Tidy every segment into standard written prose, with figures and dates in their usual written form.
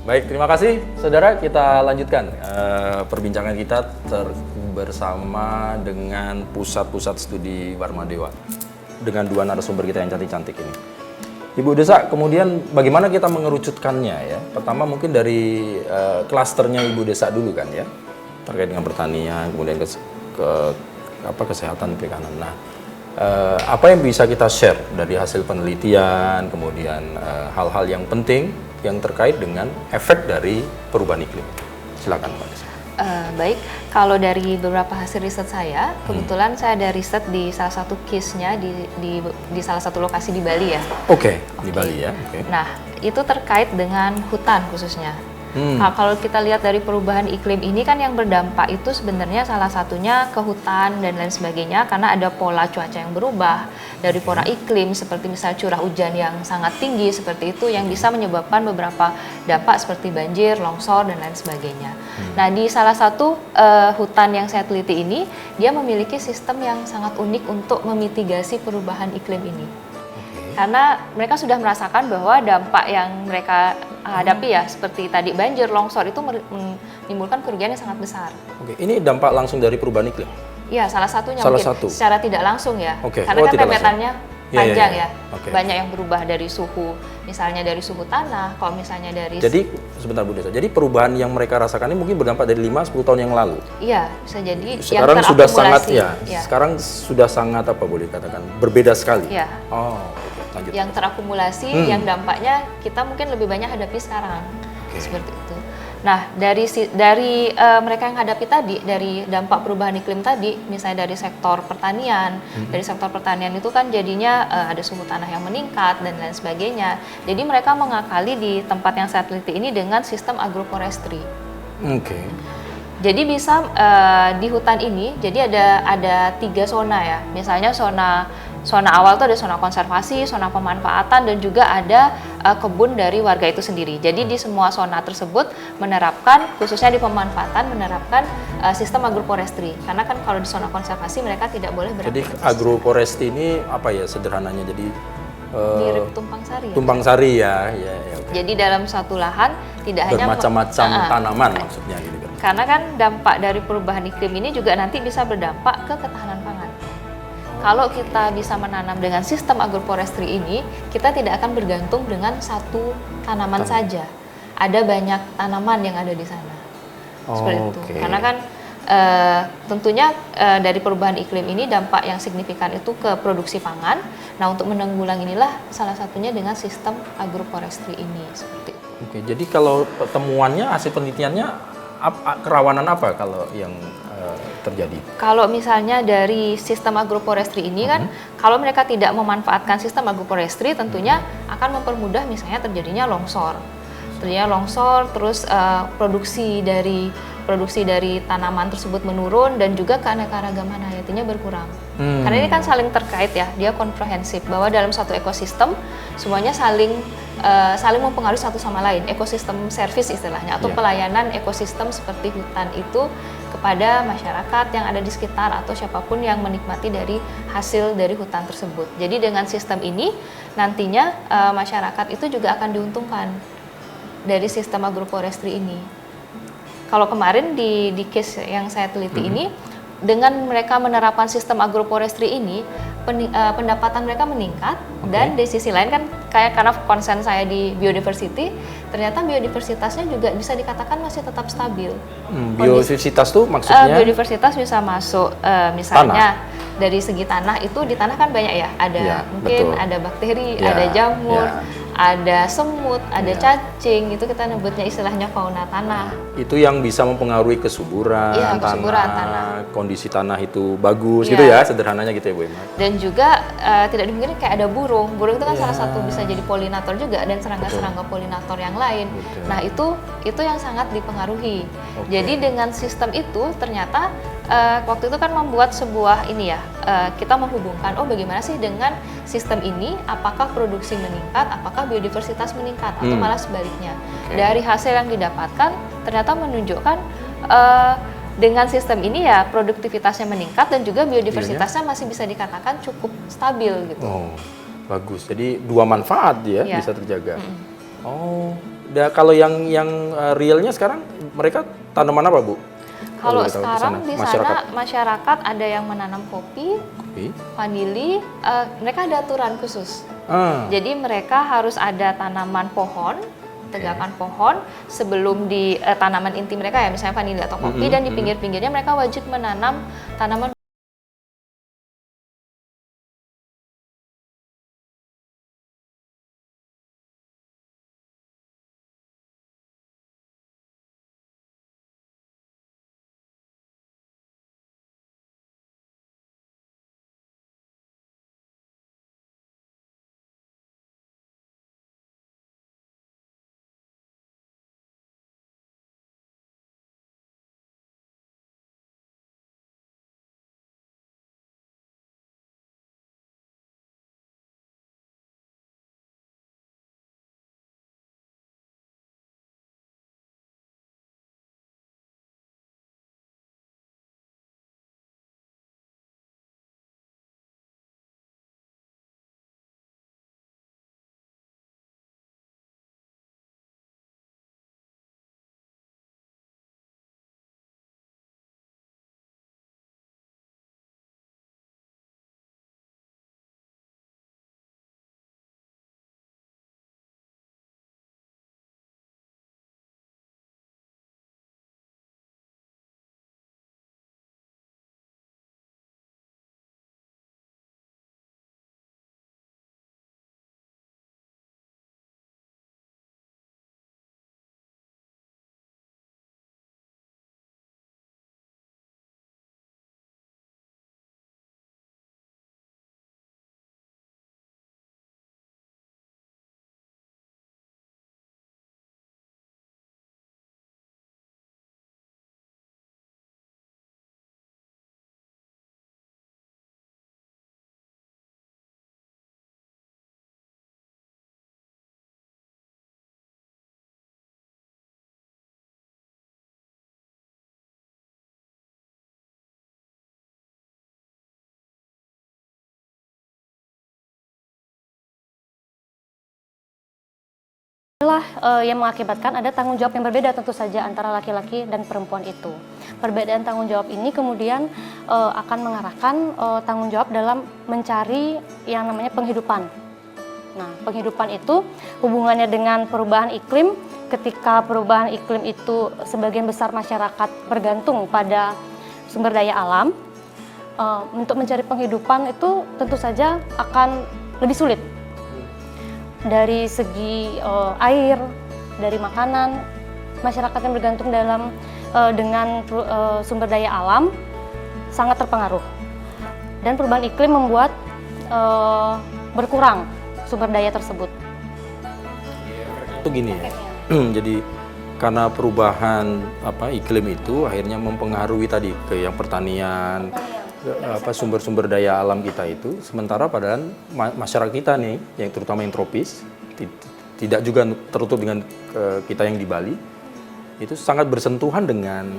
Baik, terima kasih saudara. Kita lanjutkan perbincangan kita bersama dengan Pusat Studi Warmadewa dengan dua narasumber kita yang cantik-cantik ini. Ibu Desa, kemudian bagaimana kita mengerucutkannya ya? Pertama mungkin dari klasternya Ibu Desa dulu kan ya, terkait dengan pertanian, kemudian kesehatan perikanan. Nah, apa yang bisa kita share dari hasil penelitian, kemudian hal-hal yang penting yang terkait dengan efek dari perubahan iklim? Silakan Mbak Desa. Baik, kalau dari beberapa hasil riset saya, kebetulan saya ada riset di salah satu case-nya di salah satu lokasi di Bali ya. Oke. Di Bali ya. Oke. Nah, itu terkait dengan hutan khususnya. Nah, kalau kita lihat dari perubahan iklim ini kan yang berdampak itu sebenarnya salah satunya ke hutan dan lain sebagainya karena ada pola cuaca yang berubah dari pola iklim seperti misal curah hujan yang sangat tinggi seperti itu yang bisa menyebabkan beberapa dampak seperti banjir, longsor dan lain sebagainya. Nah, di salah satu hutan yang saya teliti ini dia memiliki sistem yang sangat unik untuk memitigasi perubahan iklim ini. Karena mereka sudah merasakan bahwa dampak yang mereka hadapi ya seperti tadi banjir, longsor itu menimbulkan kerugian yang sangat besar. Oke, ini dampak langsung dari perubahan iklim? Iya, salah satunya Salah mungkin satu. secara tidak langsung ya. Oke. Karena kan remetannya panjang ya. Oke. Banyak yang berubah dari suhu, misalnya dari suhu tanah, kalau misalnya dari... Jadi, sebentar Bu Desa, jadi perubahan yang mereka rasakan ini mungkin berdampak dari 5-10 tahun yang lalu? Iya, bisa jadi Sekarang yang sudah sangat, terakumulasi. sekarang sudah sangat apa boleh dikatakan, berbeda sekali? Iya. Oh, oke. Lanjut. Yang terakumulasi, yang dampaknya kita mungkin lebih banyak hadapi sekarang. Seperti itu. Nah, dari mereka yang hadapi tadi, dari dampak perubahan iklim tadi, misalnya dari sektor pertanian, dari sektor pertanian itu kan jadinya ada suhu tanah yang meningkat dan lain sebagainya. Jadi mereka mengakali di tempat yang saya teliti ini dengan sistem agroforestry. Oke. Jadi bisa di hutan ini, jadi ada 3 zona ya. Misalnya zona awal itu ada zona konservasi, zona pemanfaatan, dan juga ada kebun dari warga itu sendiri. Jadi di semua zona tersebut menerapkan, khususnya di pemanfaatan, menerapkan sistem agroforestry. Karena kan kalau di zona konservasi mereka tidak boleh Jadi beraktivitas. agroforestry ini apa ya sederhananya? Jadi Mirip tumpang sari. Ya? tumpang sari ya. Oke. Jadi dalam satu lahan tidak hanya Bermacam-macam tanaman maksudnya gitu kan. karena kan dampak dari perubahan iklim ini juga nanti bisa berdampak ke ketahanan pangan. Kalau kita bisa menanam dengan sistem agroforestry ini, kita tidak akan bergantung dengan satu tanaman saja. Ada banyak tanaman yang ada di sana. Seperti itu. Karena kan tentunya dari perubahan iklim ini dampak yang signifikan itu ke produksi pangan. Nah, untuk menanggulangi inilah salah satunya dengan sistem agroforestry ini seperti itu. Oke, jadi kalau temuannya, hasil penelitiannya, kerawanan apa kalau yang terjadi? Kalau misalnya dari sistem agroforestry ini kan, kalau mereka tidak memanfaatkan sistem agroforestry, tentunya akan mempermudah misalnya terjadinya longsor. Terus produksi dari tanaman tersebut menurun dan juga keanekaragaman hayatinya berkurang. Karena ini kan saling terkait ya, dia komprehensif bahwa dalam satu ekosistem semuanya saling mempengaruhi satu sama lain. Ekosistem service istilahnya atau pelayanan ekosistem seperti hutan itu kepada masyarakat yang ada di sekitar atau siapapun yang menikmati dari hasil dari hutan tersebut. Jadi dengan sistem ini nantinya masyarakat itu juga akan diuntungkan dari sistem agroforestry ini. Kalau kemarin di case yang saya teliti ini, dengan mereka menerapkan sistem agroforestry ini, pendapatan mereka meningkat, dan di sisi lain kan karena konsen saya di biodiversity, ternyata biodiversitasnya juga bisa dikatakan masih tetap stabil. Biodiversitas tuh maksudnya? Biodiversitas bisa masuk, misalnya dari segi tanah itu, di tanah kan banyak ya, ada mungkin ada bakteri, ada jamur, ada semut, ada cacing, itu kita nyebutnya istilahnya fauna tanah. Itu yang bisa mempengaruhi kesuburan, tanah, kondisi tanah itu bagus gitu ya, sederhananya gitu ya Bu Emma. Dan juga tidak dimungkinkan kayak ada burung itu kan salah satu bisa jadi polinator juga, dan serangga-serangga polinator yang lain. Nah itu yang sangat dipengaruhi. Jadi dengan sistem itu ternyata waktu itu kan membuat sebuah kita menghubungkan, bagaimana sih dengan sistem ini, apakah produksi meningkat, apakah biodiversitas meningkat, atau malah sebaliknya. Dari hasil yang didapatkan ternyata menunjukkan dengan sistem ini ya produktivitasnya meningkat dan juga biodiversitasnya masih bisa dikatakan cukup stabil gitu. Bagus. Jadi dua manfaat ya bisa terjaga. Kalau yang realnya sekarang mereka tanaman apa, Bu? Kalau boleh tahu sekarang di masyarakat. sana masyarakat ada yang menanam kopi, vanili, mereka ada aturan khusus. Jadi mereka harus ada tanaman pohon, tegakan pohon sebelum di tanaman inti mereka ya, misalnya vanili atau kopi, dan di pinggir-pinggirnya mereka wajib menanam tanaman. Inilah yang mengakibatkan ada tanggung jawab yang berbeda tentu saja antara laki-laki dan perempuan itu. Perbedaan tanggung jawab ini kemudian akan mengarahkan tanggung jawab dalam mencari yang namanya penghidupan. Nah, penghidupan itu hubungannya dengan perubahan iklim. Ketika perubahan iklim itu sebagian besar masyarakat bergantung pada sumber daya alam, untuk mencari penghidupan itu tentu saja akan lebih sulit. Dari segi air, dari makanan, masyarakat yang bergantung dengan sumber daya alam sangat terpengaruh. Dan perubahan iklim membuat berkurang sumber daya tersebut. Itu gini ya. Jadi karena perubahan iklim itu akhirnya mempengaruhi tadi ke yang pertanian, sumber-sumber daya alam kita itu, sementara padahal masyarakat kita nih, yang terutama yang tropis, tidak juga tertutup dengan kita yang di Bali, itu sangat bersentuhan dengan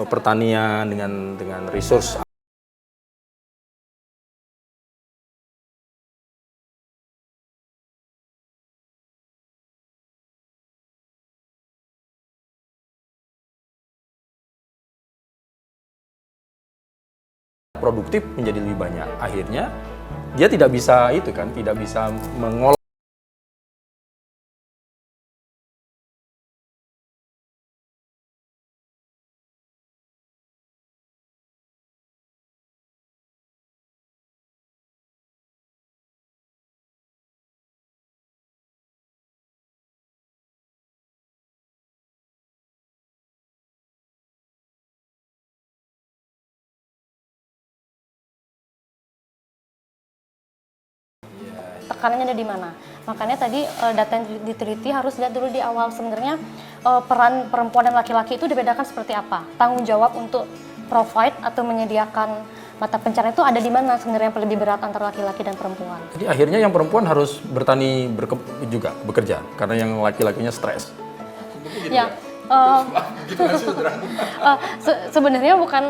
pertanian, dengan resource. Produktif menjadi lebih banyak, akhirnya dia tidak bisa mengolah. Tekanannya ada di mana? Makanya tadi data yang diteliti harus lihat dulu di awal sebenarnya peran perempuan dan laki-laki itu dibedakan seperti apa. Tanggung jawab untuk provide atau menyediakan mata pencarian itu ada di mana sebenarnya yang lebih berat antara laki-laki dan perempuan. Jadi akhirnya yang perempuan harus bertani juga bekerja karena yang laki-lakinya stres. Ya, sebenarnya bukan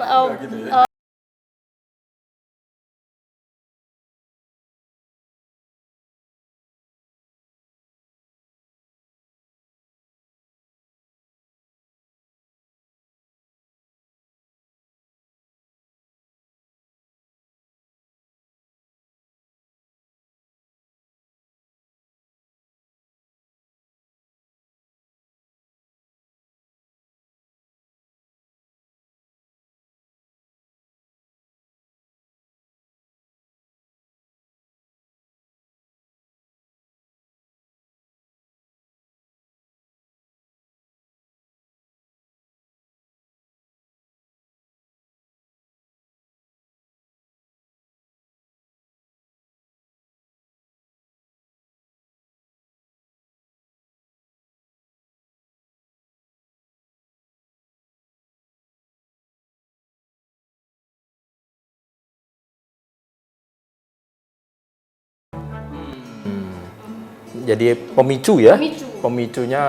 jadi pemicu ya. Pemicu. Pemicunya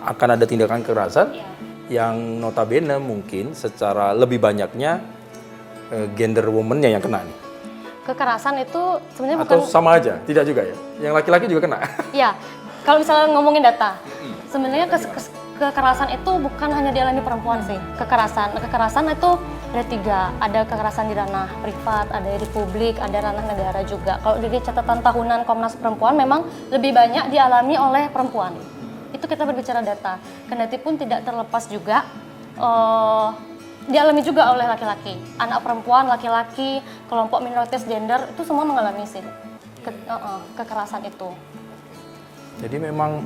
akan ada tindakan kekerasan Iya. yang notabene mungkin secara lebih banyaknya gender woman-nya yang kena nih. Kekerasan itu sebenarnya Atau bukan, sama aja? Tidak juga ya? Yang laki-laki juga kena? ya kalau misalnya ngomongin data, sebenarnya kekerasan itu bukan hanya dialami perempuan sih. Kekerasan itu ada 3, ada kekerasan di ranah privat, ada di publik, ada ranah negara juga. Kalau dari catatan tahunan Komnas Perempuan memang lebih banyak dialami oleh perempuan. Itu kita berbicara data. Kendati pun tidak terlepas juga dialami juga oleh laki-laki. Anak perempuan, laki-laki, kelompok minoritas gender itu semua mengalami sih kekerasan itu. Jadi memang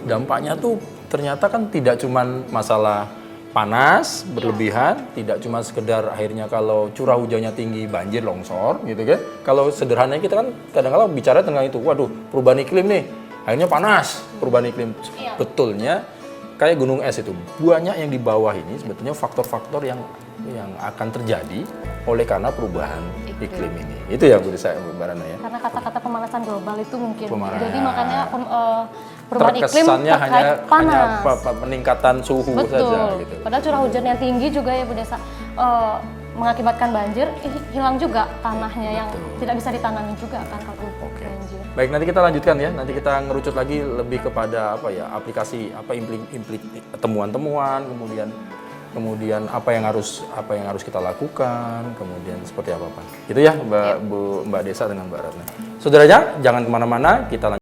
dampaknya tuh ternyata kan tidak cuman masalah panas berlebihan, tidak cuma sekedar akhirnya kalau curah hujannya tinggi banjir longsor gitu kan. Kalau sederhananya kita kan kadang-kadang bicara tentang itu, waduh perubahan iklim nih, akhirnya panas perubahan iklim. Iya. Betulnya kayak gunung es itu banyak yang di bawah ini sebetulnya faktor-faktor yang akan terjadi oleh karena perubahan iklim ini. Itu ya Bu Desa, Mbak Rana ya. Karena kata-kata pemanasan global itu mungkin. Pemanasan. Jadi makanya perubahan iklim Terkesannya terkait panas. hanya peningkatan suhu Betul. saja gitu. Padahal curah hujan yang tinggi juga ya Bu Desa mengakibatkan banjir, hilang juga tanahnya yang tidak bisa ditanami juga kan kalau banjir. Baik, nanti kita lanjutkan ya. Nanti kita ngerucut lagi lebih kepada apa ya, aplikasi apa temuan-temuan, kemudian apa yang harus kita lakukan, kemudian seperti apa. Itu ya Mbak Desa dengan Mbak Ratna. Saudaranya, jangan kemana-mana, kita lanjutkan.